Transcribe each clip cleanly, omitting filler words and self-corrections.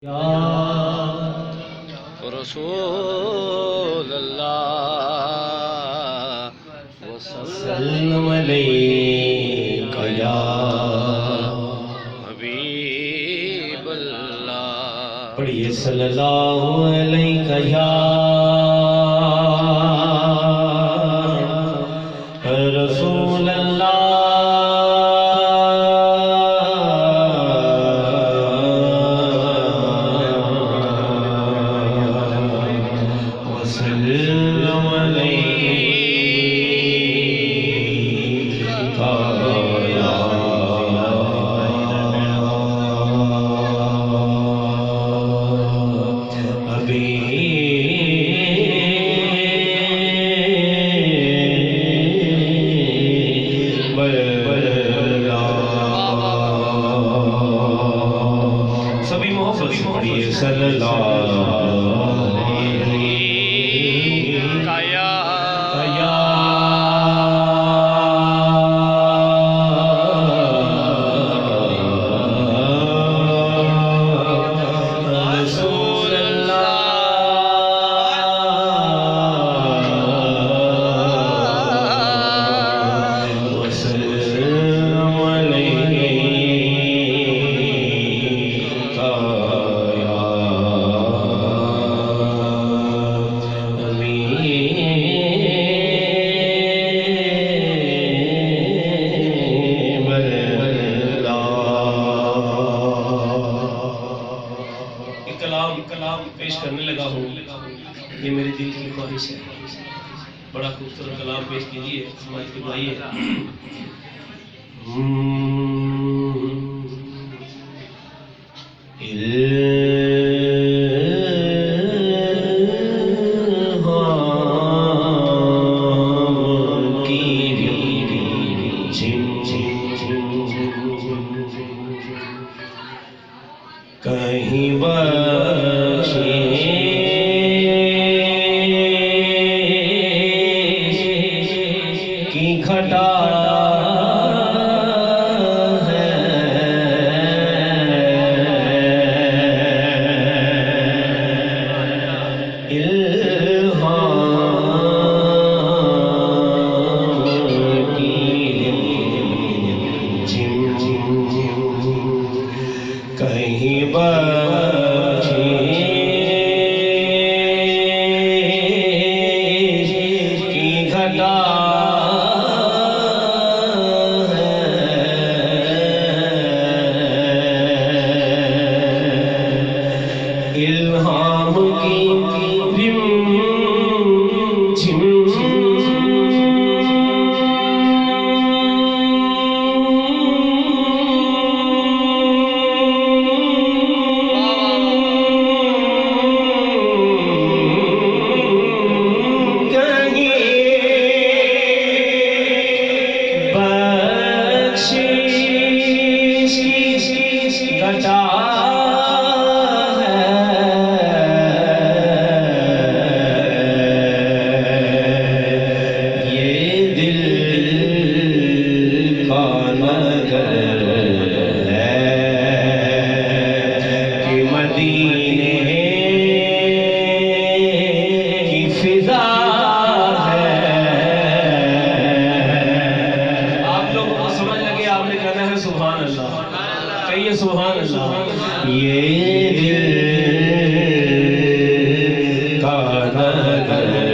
या रसूल अल्लाह वसल्लम अलैका या हबीब अल्लाह। पढ़िए सल्लल्लाहु अलैका या रसूल अल्लाह सभी मोहब्बत से पढ़िए सल्लल्लाहु अलैहि या रसूल अल्लाह वसल्लम अलैका या हबीब अल्लाह। कलाम पेश करने लगा हूँ, ये मेरे दिल की ख्वाहिश है। बड़ा खूबसूरत कलाम पेश कीजिए, समाज के भाई है। कहीं बख्शे की घटा है, इल्हाम की कहीं बख्शे की घटा है, इल्हाम की रिमझिम घटा है, ये दिल का नगर है कि मदीने की फिजा है। आप लोग समझ लगे, आपने कहना है सुभान अल्लाह, कहिए सुभान अल्लाह। ये दिल का नगर है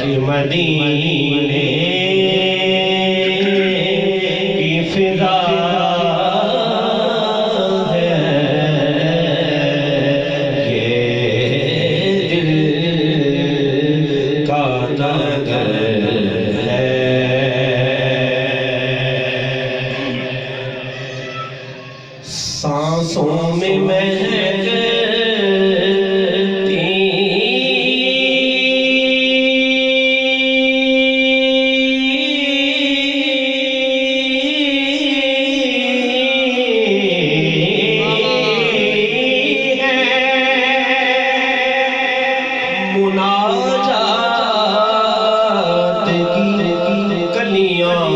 कि मदीने की फिजा है, ये दिल का नगर है। सांसों में महकती मुनाजात की कलियां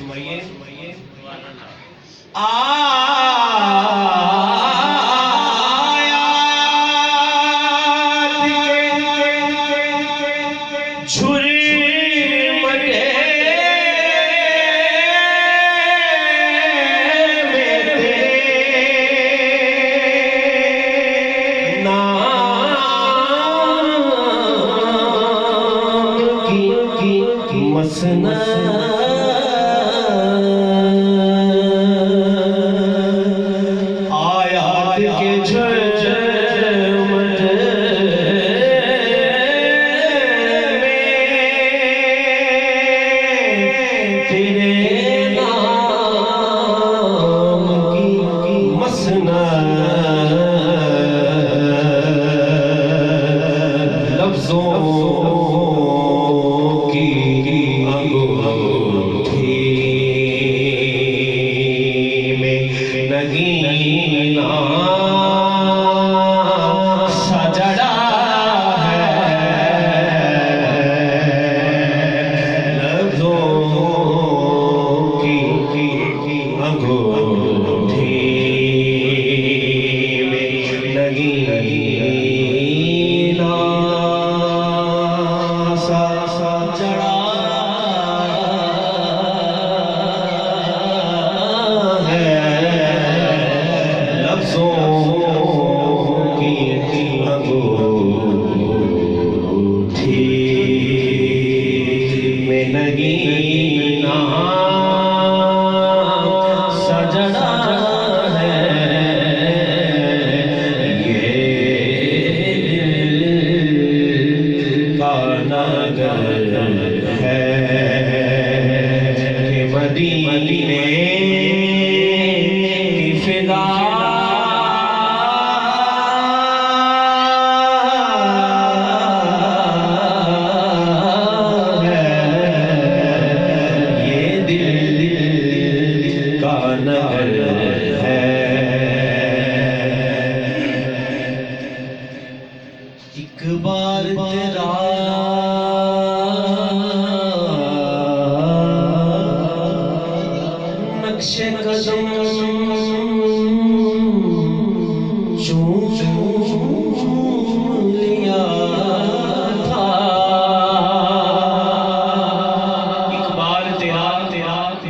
फरमाइए।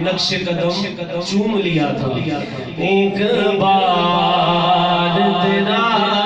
नक्शे कदम चूम लिया था। एक बार तेरा